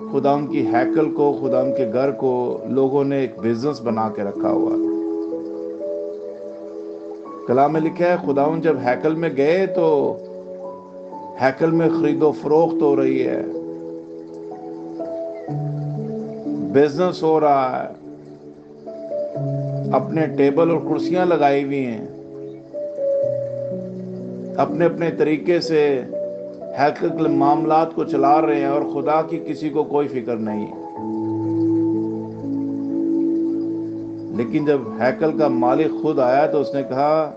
خدا ان کی ہیکل کو، خدا ان کے گھر کو لوگوں نے ایک بزنس بنا کے رکھا ہوا. کلام میں لکھا ہے خداوند جب ہیکل میں گئے تو ہیکل میں خرید و فروخت ہو رہی ہے، بزنس ہو رہا ہے، اپنے ٹیبل اور کرسیاں لگائی ہوئی ہیں، اپنے اپنے طریقے سے ہیکل کے معاملات کو چلا رہے ہیں، اور خدا کی کسی کو کوئی فکر نہیں. لیکن جب ہیکل کا مالک خود آیا تو اس نے کہا،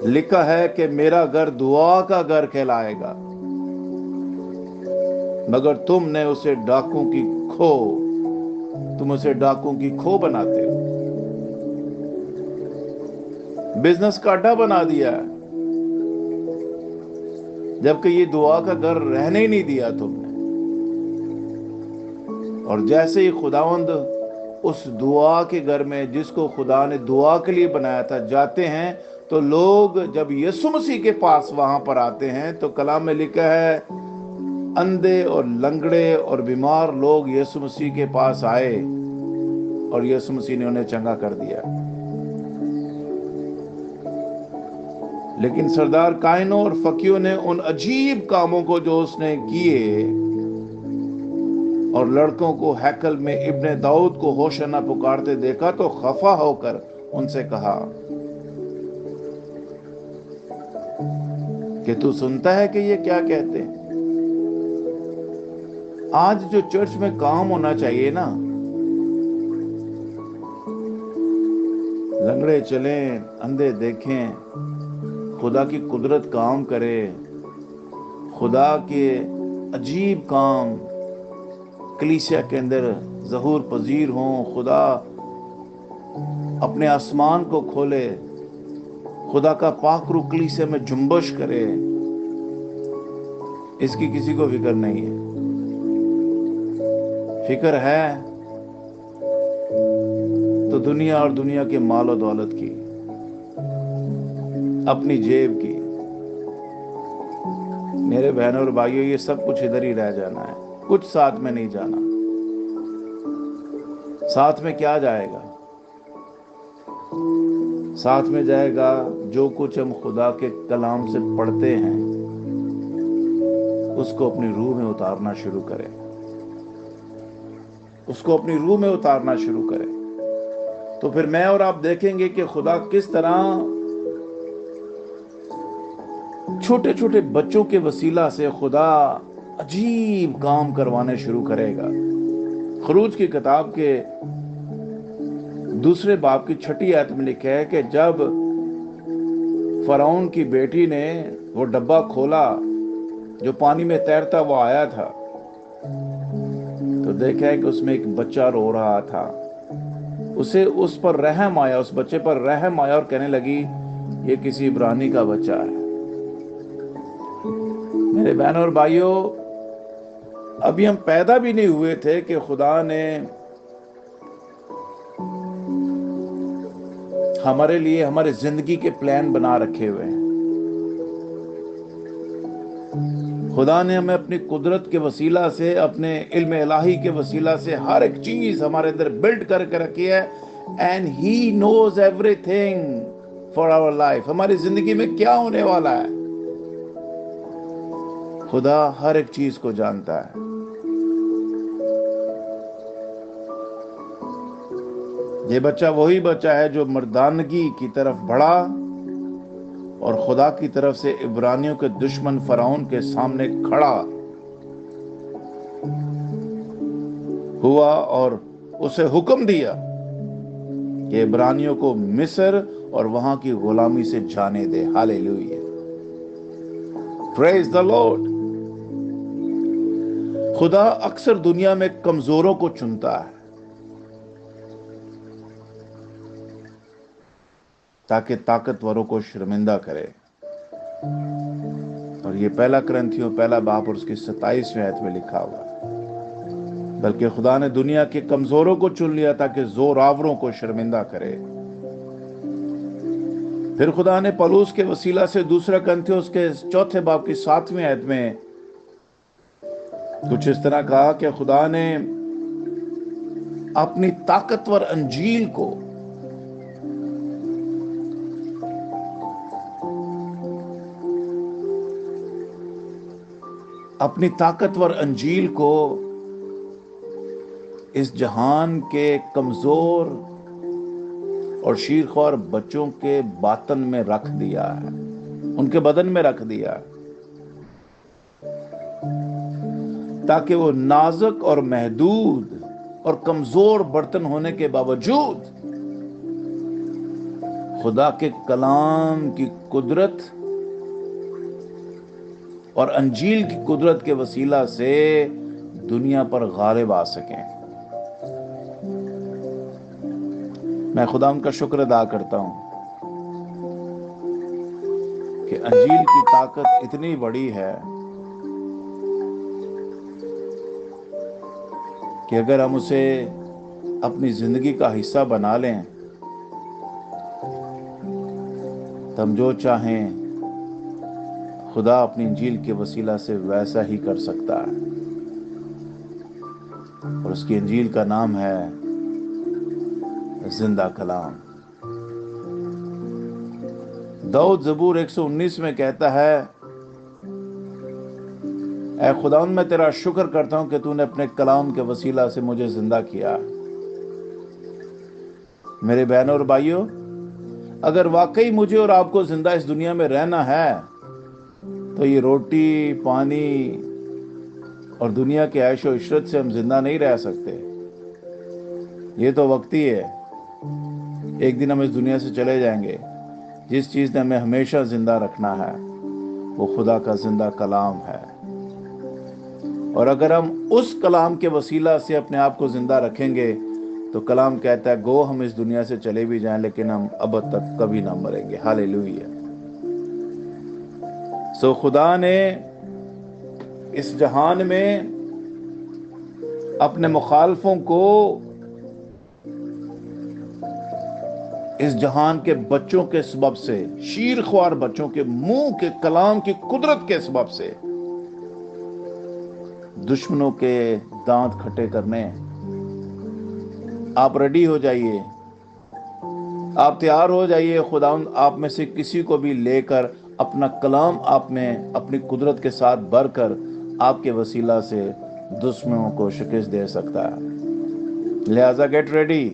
لکھا ہے کہ میرا گھر دعا کا گھر کہلائے گا، مگر تم نے اسے ڈاکوں کی کھو، تم اسے ڈاکوں کی کھو بناتے ہو، بزنس کا اڈا بنا دیا ہے، جبکہ یہ دعا کا گھر رہنے ہی نہیں دیا تم نے. اور جیسے ہی خداوند اس دعا کے گھر میں، جس کو خدا نے دعا کے لیے بنایا تھا، جاتے ہیں تو لوگ جب یسوع مسیح کے پاس وہاں پر آتے ہیں تو کلام میں لکھا ہے اندھے اور لنگڑے اور بیمار لوگ یسوع مسیح کے پاس آئے اور یسوع مسیح نے انہیں چنگا کر دیا. لیکن سردار کائنوں اور فقیوں نے ان عجیب کاموں کو جو اس نے کیے، اور لڑکوں کو ہیکل میں ابن داؤد کو ہوشنا پکارتے دیکھا تو خفا ہو کر ان سے کہا کہ تو سنتا ہے کہ یہ کیا کہتے ہیں؟ آج جو چرچ میں کام ہونا چاہیے نا، لنگڑے چلیں، اندھے دیکھیں، خدا کی قدرت کام کرے، خدا کے عجیب کام کلیسیا کے اندر ظہور پذیر ہوں، خدا اپنے آسمان کو کھولے، خدا کا پاک روح کلیسیا میں جنبش کرے. اس کی کسی کو فکر نہیں ہے. فکر ہے تو دنیا اور دنیا کے مال و دولت کی، اپنی جیب کی. میرے بہنوں اور بھائیوں، یہ سب کچھ ادھر ہی رہ جانا ہے، کچھ ساتھ میں نہیں جانا. ساتھ میں کیا جائے گا؟ ساتھ میں جائے گا جو کچھ ہم خدا کے کلام سے پڑھتے ہیں، اس کو اپنی روح میں اتارنا شروع کریں، اس کو اپنی روح میں اتارنا شروع کریں. تو پھر میں اور آپ دیکھیں گے کہ خدا کس طرح چھوٹے چھوٹے بچوں کے وسیلہ سے خدا عجیب کام کروانے شروع کرے گا. خروج کی کتاب کے 2 باب کی 6 آیت میں لکھا ہے کہ جب فرعون کی بیٹی نے وہ ڈبہ کھولا جو پانی میں تیرتا وہ آیا تھا، تو دیکھا ہے کہ اس میں ایک بچہ رو رہا تھا. اسے اس پر رحم آیا، اس بچے پر رحم آیا اور کہنے لگی یہ کسی عبرانی کا بچہ ہے. میرے بہنوں اور بھائیوں، ابھی ہم پیدا بھی نہیں ہوئے تھے کہ خدا نے ہمارے لیے ہمارے زندگی کے پلان بنا رکھے ہوئے ہیں. خدا نے ہمیں اپنی قدرت کے وسیلہ سے، اپنے علم الہی کے وسیلہ سے ہر ایک چیز ہمارے اندر بلڈ کر کے رکھی ہے. And he nose every thing for our life. ہماری زندگی میں کیا ہونے والا ہے، خدا ہر ایک چیز کو جانتا ہے. یہ بچہ وہی بچہ ہے جو مردانگی کی طرف بڑھا اور خدا کی طرف سے عبرانیوں کے دشمن فرعون کے سامنے کھڑا ہوا اور اسے حکم دیا کہ عبرانیوں کو مصر اور وہاں کی غلامی سے جانے دے. ہاللیلویہ، پریز دی لارڈ. خدا اکثر دنیا میں کمزوروں کو چنتا ہے تاکہ طاقتوروں کو شرمندہ کرے. اور یہ 1 کرنتھیوں 1 باب اور اس کی 27ویں آیت میں لکھا ہوا ہے. بلکہ خدا نے دنیا کے کمزوروں کو چن لیا تاکہ زور آوروں کو شرمندہ کرے. پھر خدا نے پولس کے وسیلہ سے 2 کرنتھیوں اس کے 4 باب کی 7ویں آیت میں کچھ اس طرح کہا کہ خدا نے اپنی طاقتور انجیل کو اس جہان کے کمزور اور شیرخوار بچوں کے باطن میں رکھ دیا ہے، ان کے بدن میں رکھ دیا، تاکہ وہ نازک اور محدود اور کمزور برتن ہونے کے باوجود خدا کے کلام کی قدرت اور انجیل کی قدرت کے وسیلہ سے دنیا پر غالب آ سکیں۔ میں خدا ان کا شکر ادا کرتا ہوں کہ انجیل کی طاقت اتنی بڑی ہے کہ اگر ہم اسے اپنی زندگی کا حصہ بنا لیں تو ہم جو چاہیں خدا اپنی انجیل کے وسیلہ سے ویسا ہی کر سکتا ہے، اور اس کی انجیل کا نام ہے زندہ کلام۔ داؤد زبور 119 میں کہتا ہے، اے خداوند میں تیرا شکر کرتا ہوں کہ تو نے اپنے کلام کے وسیلہ سے مجھے زندہ کیا۔ میرے بہنوں اور بھائیوں، اگر واقعی مجھے اور آپ کو زندہ اس دنیا میں رہنا ہے تو یہ روٹی پانی اور دنیا کے عیش و عشرت سے ہم زندہ نہیں رہ سکتے۔ یہ تو وقتی ہے، ایک دن ہم اس دنیا سے چلے جائیں گے۔ جس چیز نے ہمیں ہمیشہ زندہ رکھنا ہے وہ خدا کا زندہ کلام ہے، اور اگر ہم اس کلام کے وسیلہ سے اپنے آپ کو زندہ رکھیں گے تو کلام کہتا ہے گو ہم اس دنیا سے چلے بھی جائیں لیکن ہم ابد تک کبھی نہ مریں گے۔ ہاللیلویہ۔ سو خدا نے اس جہان میں اپنے مخالفوں کو اس جہان کے بچوں کے سبب سے، شیرخوار بچوں کے منہ کے کلام کی قدرت کے سبب سے دشمنوں کے دانت کھٹے کرنے۔ آپ ریڈی ہو جائیے، آپ تیار ہو جائیے۔ خداوند آپ میں سے کسی کو بھی لے کر اپنا کلام آپ میں اپنی قدرت کے ساتھ بھر کر آپ کے وسیلہ سے دشمنوں کو شکست دے سکتا ہے۔ لہذا گیٹ ریڈی۔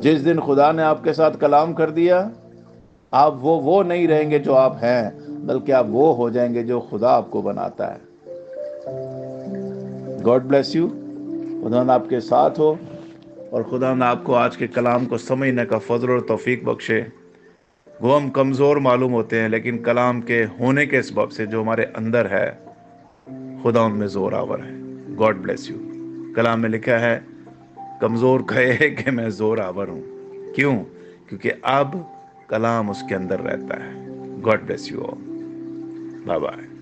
جس دن خدا نے آپ کے ساتھ کلام کر دیا، آپ وہ نہیں رہیں گے جو آپ ہیں، بلکہ آپ وہ ہو جائیں گے جو خدا آپ کو بناتا ہے۔ God bless you. خدا آپ کے ساتھ ہو، اور خدا آپ کو آج کے کلام کو سمجھنے کا فضل اور توفیق بخشے۔ وہ ہم کمزور معلوم ہوتے ہیں لیکن کلام کے ہونے کے سبب سے جو ہمارے اندر ہے خدا ان میں زور آور ہے۔ God bless you. کلام میں لکھا ہے کمزور کہے کہ میں زور آور ہوں۔ کیوں؟ کیونکہ اب کلام اس کے اندر رہتا ہے۔ God bless you all. Bye bye.